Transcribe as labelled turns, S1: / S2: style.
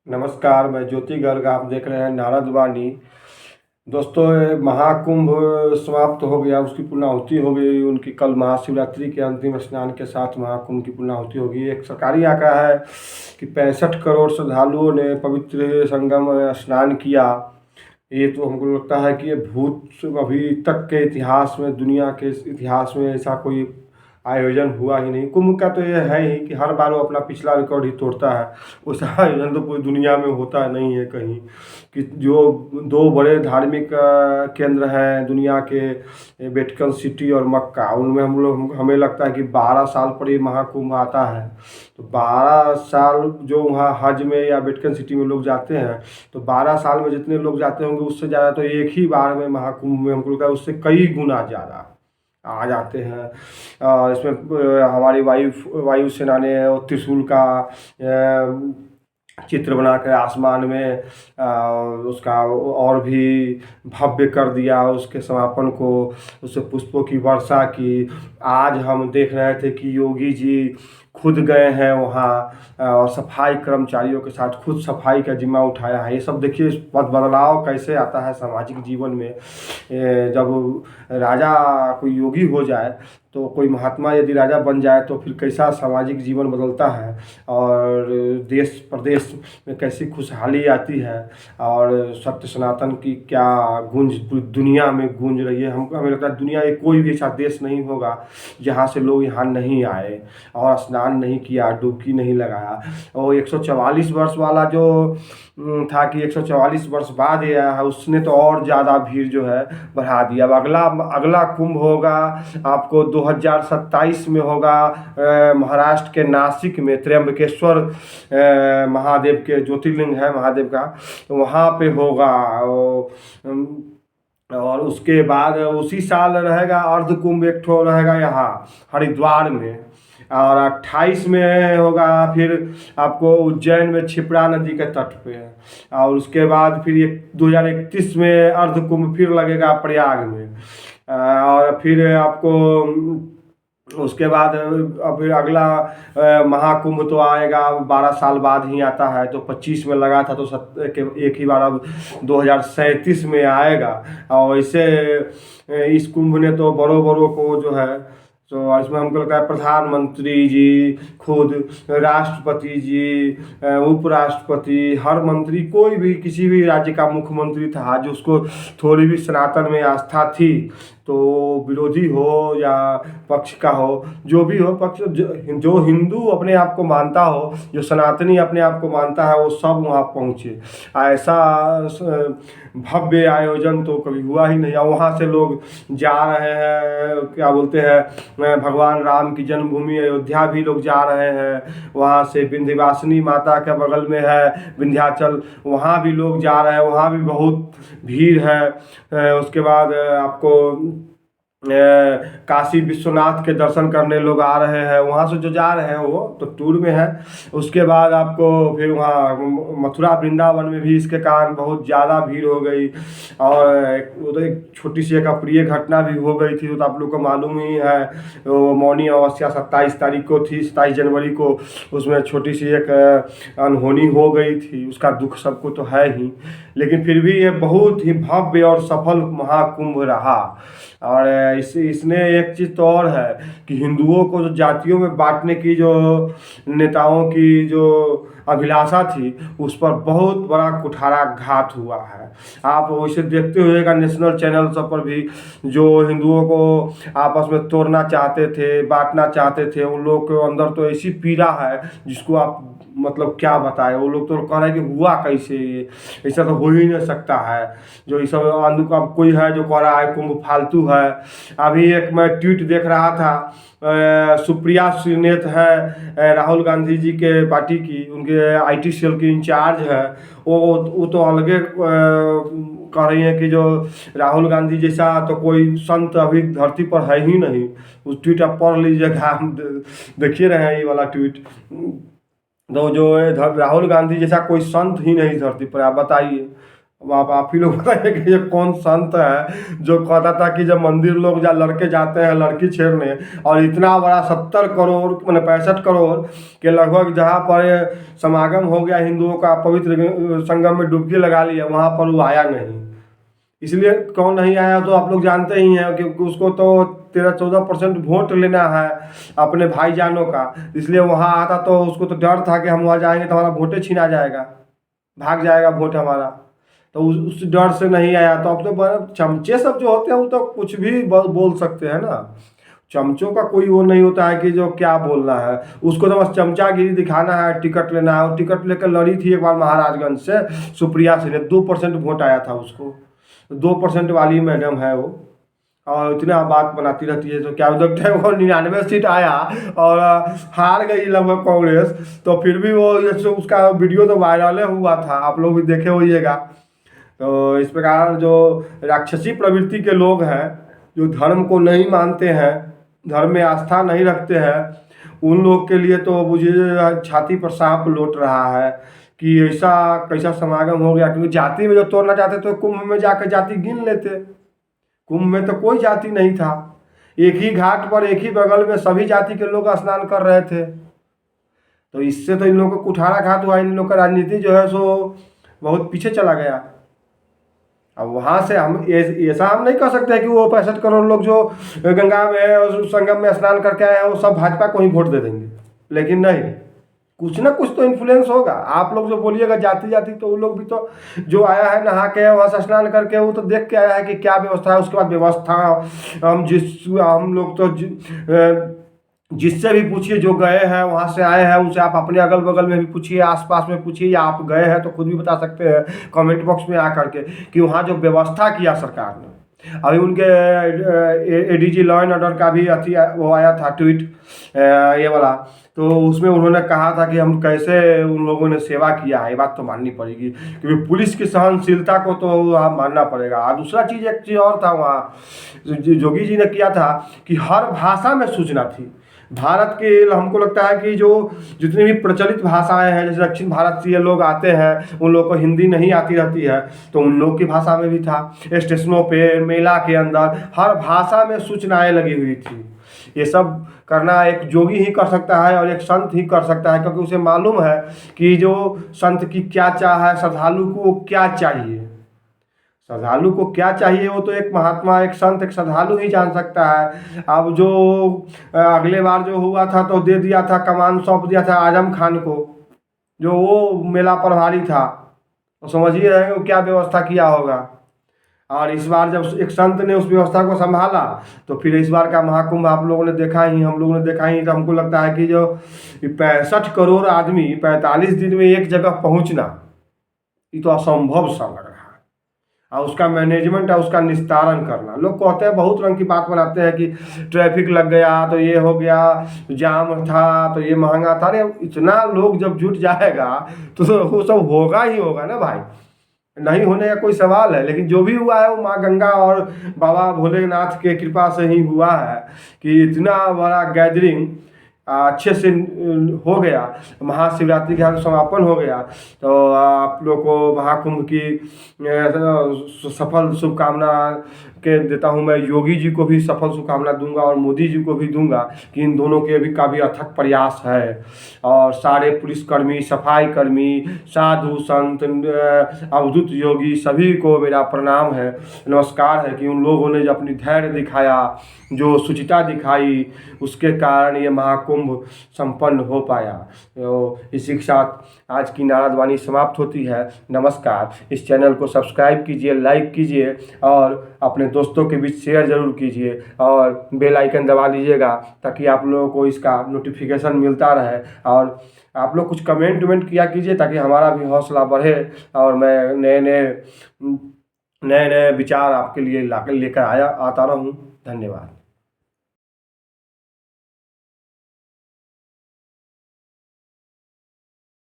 S1: नमस्कार, मैं ज्योति गर्ग। आप देख रहे हैं नारद वाणी। दोस्तों, ये महाकुंभ समाप्त हो गया, उसकी पूर्णाहुति हो गई। उनकी कल महाशिवरात्रि के अंतिम स्नान के साथ महाकुंभ की पूर्णाहुति होगी। एक सरकारी आंकड़ा है कि 65 करोड़ श्रद्धालुओं ने पवित्र संगम में स्नान किया। ये तो हमको लगता है कि ये भूत अभी तक के इतिहास में, दुनिया के इतिहास में ऐसा कोई आयोजन हुआ ही नहीं। कुंभ का तो ये है ही कि हर बार वो अपना पिछला रिकॉर्ड ही तोड़ता है। वैसा आयोजन तो पूरी दुनिया में होता नहीं है कहीं। कि जो दो बड़े धार्मिक केंद्र हैं दुनिया के, वेटिकन सिटी और मक्का, उनमें हमें लगता है कि 12 साल पर ये महाकुंभ आता है। तो 12 साल जो वहाँ हज में या वेटिकन सिटी में लोग जाते हैं, तो 12 साल में जितने लोग जाते होंगे उससे ज़्यादा तो एक ही बार में महाकुंभ में हमको लगता है उससे कई गुना ज़्यादा आ जाते हैं। इसमें हमारी वायुसेना ने त्रिशूल का चित्र बनाकर आसमान में उसका और भी भव्य कर दिया उसके समापन को। उससे पुष्पों की वर्षा की। आज हम देख रहे थे कि योगी जी खुद गए हैं वहाँ और सफाई कर्मचारियों के साथ खुद सफाई का जिम्मा उठाया है। ये सब देखिए बदलाव कैसे आता है सामाजिक जीवन में। जब राजा कोई योगी हो जाए, तो कोई महात्मा यदि राजा बन जाए, तो फिर कैसा सामाजिक जीवन बदलता है और देश प्रदेश में कैसी खुशहाली आती है और सत्य सनातन की क्या गूंज पूरी दुनिया में गूंज रही है। हमें लगता है दुनिया में कोई भी ऐसा देश नहीं होगा जहाँ से लोग यहाँ नहीं आए और स्नान नहीं किया, डुबकी नहीं लगाया। और 144 वर्ष वाला जो था कि 144 वर्ष बाद ये आया है, उसने तो और ज़्यादा भीड़ जो है बढ़ा दिया। अब अगला अगला कुंभ होगा आपको 2027 में होगा महाराष्ट्र के नासिक में, त्र्यंबकेश्वर महादेव के ज्योतिर्लिंग है महादेव का, तो वहाँ पे होगा। और उसके बाद उसी साल रहेगा अर्ध कुंभ, एक ठो रहेगा यहाँ हरिद्वार में। और 28 में होगा फिर आपको उज्जैन में क्षिप्रा नदी के तट पे। और उसके बाद फिर 2031 में अर्ध कुंभ फिर लगेगा प्रयाग में। और फिर आपको उसके बाद फिर अगला महाकुंभ तो आएगा 12 साल बाद ही आता है। तो 25 में लगा था, तो एक ही बार अब 2037 में आएगा। और ऐसे इस कुंभ ने तो बड़ों बड़ों को जो है, तो इसमें हमको लगता है प्रधानमंत्री जी खुद, राष्ट्रपति जी, उपराष्ट्रपति, हर मंत्री, कोई भी किसी भी राज्य का मुख्यमंत्री था जो उसको थोड़ी भी सनातन में आस्था थी, तो विरोधी हो या पक्ष का हो, जो भी हो पक्ष, जो हिंदू अपने आप को मानता हो, जो सनातनी अपने आप को मानता है, वो सब वहाँ पहुँचे। ऐसा भव्य आयोजन तो कभी हुआ ही नहीं। और वहाँ से लोग जा रहे हैं, क्या बोलते हैं, भगवान राम की जन्मभूमि अयोध्या भी लोग जा रहे हैं। वहाँ से विंध्यवासिनी माता के बगल में है विंध्याचल, वहाँ भी लोग जा रहे हैं, वहाँ भी बहुत भीड़ है। उसके बाद आपको काशी विश्वनाथ के दर्शन करने लोग आ रहे हैं। वहाँ से जो जा रहे हैं वो तो टूर में है। उसके बाद आपको फिर वहाँ मथुरा वृंदावन में भी इसके कारण बहुत ज़्यादा भीड़ हो गई। और उधर एक छोटी सी एक अप्रिय घटना भी हो गई थी, तो आप लोग को मालूम ही है। वो मौनी अमावस्या 27 तारीख को थी, 27 जनवरी को। उसमें छोटी सी एक अनहोनी हो गई थी, उसका दुख सबको तो है ही। लेकिन फिर भी ये बहुत ही भव्य और सफल महाकुंभ रहा। और इसने एक चीज़ तो और है कि हिंदुओं को जो जातियों में बांटने की जो नेताओं की जो अभिलाषा थी, उस पर बहुत बड़ा कुठाराघात हुआ है। आप वैसे देखते हुएगा नेशनल चैनल सब पर भी, जो हिंदुओं को आपस में तोड़ना चाहते थे, बांटना चाहते थे, उन लोगों के अंदर तो ऐसी पीड़ा है जिसको आप मतलब क्या बताए। वो लोग तो कह रहे हैं कि हुआ कैसे, ऐसा तो हो ही नहीं सकता है। जो ये सब का कोई है जो कह रहा है कुंभ फालतू है। अभी एक मैं ट्वीट देख रहा था, सुप्रिया श्रीनेत है राहुल गांधी जी के पार्टी की, उनके आईटी सेल की इंचार्ज है। वो तो अलगे कह रही हैं कि जो राहुल गांधी जैसा तो कोई संत अभी धरती पर है ही नहीं। उस ट्वीट आप पढ़ लीजिएगा, हम देखिए रहे हैं ये वाला ट्वीट। तो जो राहुल गांधी जैसा कोई संत ही नहीं धरती पर, आप बताइए। अब आप ही लोग बताइए कि ये कौन संत है जो कहता था कि जब मंदिर लोग या लड़के जाते हैं लड़की छेड़ने, और इतना बड़ा 70 करोड़ मैंने 65 करोड़ के लगभग जहाँ पर ये समागम हो गया हिंदुओं का, पवित्र संगम में डुबकी लगा लिया, वहाँ पर वो आया नहीं। इसलिए कौन नहीं आया तो आप लोग जानते ही हैं, क्योंकि उसको तो 13-14% वोट लेना है अपने भाईजानों का। इसलिए वहाँ आता तो उसको तो डर था कि हम वहाँ जाएंगे तो हमारा वोटे छीना जाएगा, भाग जाएगा वोट हमारा। तो उस डर से नहीं आया। तो अब तो चमचे सब जो होते हैं वो तो कुछ भी बोल सकते हैं ना। चमचों का कोई वो नहीं होता है कि जो क्या बोलना है, उसको तो बस चमचागिरी दिखाना है, टिकट लेना है। और टिकट लेकर लड़ी थी एक बार महाराजगंज से सुप्रिया से, 2% वोट आया था उसको, 2% वाली मैडम है वो, और इतना बात बनाती रहती है। तो क्या उधर 99 सीट आया और हार गई लगभग कांग्रेस, तो फिर भी वो उसका वीडियो तो वायरल हुआ था, आप लोग भी देखे होइएगा। तो इस प्रकार जो राक्षसी प्रवृत्ति के लोग हैं, जो धर्म को नहीं मानते हैं, धर्म में आस्था नहीं रखते हैं, उन लोग के लिए तो मुझे छाती पर सांप लौट रहा है कि ऐसा कैसा समागम हो गया। क्योंकि जाति में जो तोड़ना चाहते तो कुंभ में जाकर जाति गिन लेते। कुंभ में तो कोई जाति नहीं था, एक ही घाट पर एक ही बगल में सभी जाति के लोग स्नान कर रहे थे। तो इससे तो इन लोगों को कुठाराघात हुआ, इन लोग का राजनीति जो है सो बहुत पीछे चला गया। अब वहाँ से हम ऐसा हम नहीं कह सकते कि वो 65 करोड़ लोग जो गंगा में और संगम में स्नान करके आए हैं वो सब भाजपा को ही वोट दे देंगे। लेकिन नहीं, कुछ ना कुछ तो इन्फ्लुएंस होगा। आप लोग जो बोलिएगा जाति जाति, तो वो लोग भी तो जो आया है नहा के वहाँ से स्नान करके, वो तो देख के आया है कि क्या व्यवस्था है। उसके बाद व्यवस्था हम लोग तो जिससे भी पूछिए जो गए हैं वहाँ से आए हैं, उनसे आप अपने अगल बगल में भी पूछिए, आसपास में पूछिए, या आप गए हैं तो खुद भी बता सकते हैं कमेंट बॉक्स में आ करके कि वहाँ जो व्यवस्था किया सरकार ने। अभी उनके एडीजी लॉ एंड ऑर्डर का भी वो आया था ट्वीट ये वाला, तो उसमें उन्होंने कहा था कि हम कैसे उन लोगों ने सेवा किया है, ये बात तो माननी पड़ेगी, क्योंकि पुलिस की सहनशीलता को तो आप मानना पड़ेगा। और दूसरा चीज़, एक चीज़ और था वहाँ जोगी जी ने किया था कि हर भाषा में सूचना थी। भारत के हमको लगता है कि जो जितनी भी प्रचलित भाषाएं हैं, जैसे दक्षिण भारत से ये लोग आते हैं, उन लोग को हिंदी नहीं आती रहती है, तो उन लोग की भाषा में भी था। स्टेशनों पे, मेला के अंदर हर भाषा में सूचनाएं लगी हुई थी। ये सब करना एक जोगी ही कर सकता है और एक संत ही कर सकता है, क्योंकि उसे मालूम है कि जो संत की क्या चाह है, श्रद्धालु को क्या चाहिए। श्रद्धालु को क्या चाहिए वो तो एक महात्मा, एक संत, एक श्रद्धालु ही जान सकता है। अब जो अगले बार जो हुआ था तो दे दिया था, कमान सौंप दिया था आजम खान को, जो वो मेला प्रभारी था। तो समझिए रहे हो क्या व्यवस्था किया होगा। और इस बार जब एक संत ने उस व्यवस्था को संभाला, तो फिर इस बार का महाकुंभ आप लोगों ने देखा ही, हम लोगों ने देखा ही। तो हमको लगता है कि जो 65 करोड़ आदमी 45 दिन में एक जगह पहुंचना, ये तो असंभव सा लग रहा है। और उसका मैनेजमेंट है, उसका निस्तारण करना। लोग कहते हैं, बहुत रंग की बात बनाते हैं कि ट्रैफिक लग गया तो ये हो गया, जाम था तो ये महंगा था। अरे इतना लोग जब जुट जाएगा तो वो सब होगा ही होगा ना भाई, नहीं होने का कोई सवाल है। लेकिन जो भी हुआ है वो माँ गंगा और बाबा भोलेनाथ के कृपा से ही हुआ है कि इतना बड़ा गैदरिंग अच्छे से हो गया। महाशिवरात्रि के हाथ समापन हो गया। तो आप लोग को महाकुंभ की सफल शुभकामना के देता हूँ। मैं योगी जी को भी सफल शुभकामना दूंगा और मोदी जी को भी दूंगा कि इन दोनों के भी काफ़ी अथक प्रयास है। और सारे पुलिसकर्मी, सफाई कर्मी, साधु संत, अवधूत योगी सभी को मेरा प्रणाम है, नमस्कार है कि उन लोगों ने जो अपनी धैर्य दिखाया, जो शुचिता दिखाई, उसके कारण ये महाकुंभ संपन्न हो पाया। तो इसी के साथ आज की नारद वाणी समाप्त होती है। नमस्कार। इस चैनल को सब्सक्राइब कीजिए, लाइक कीजिए और अपने दोस्तों के बीच शेयर ज़रूर कीजिए और बेल आइकन दबा लीजिएगा, ताकि आप लोगों को इसका नोटिफिकेशन मिलता रहे। और आप लोग कुछ कमेंट किया कीजिए ताकि हमारा भी हौसला बढ़े और मैं नए नए विचार आपके लिए लेकर आता रहूं। धन्यवाद।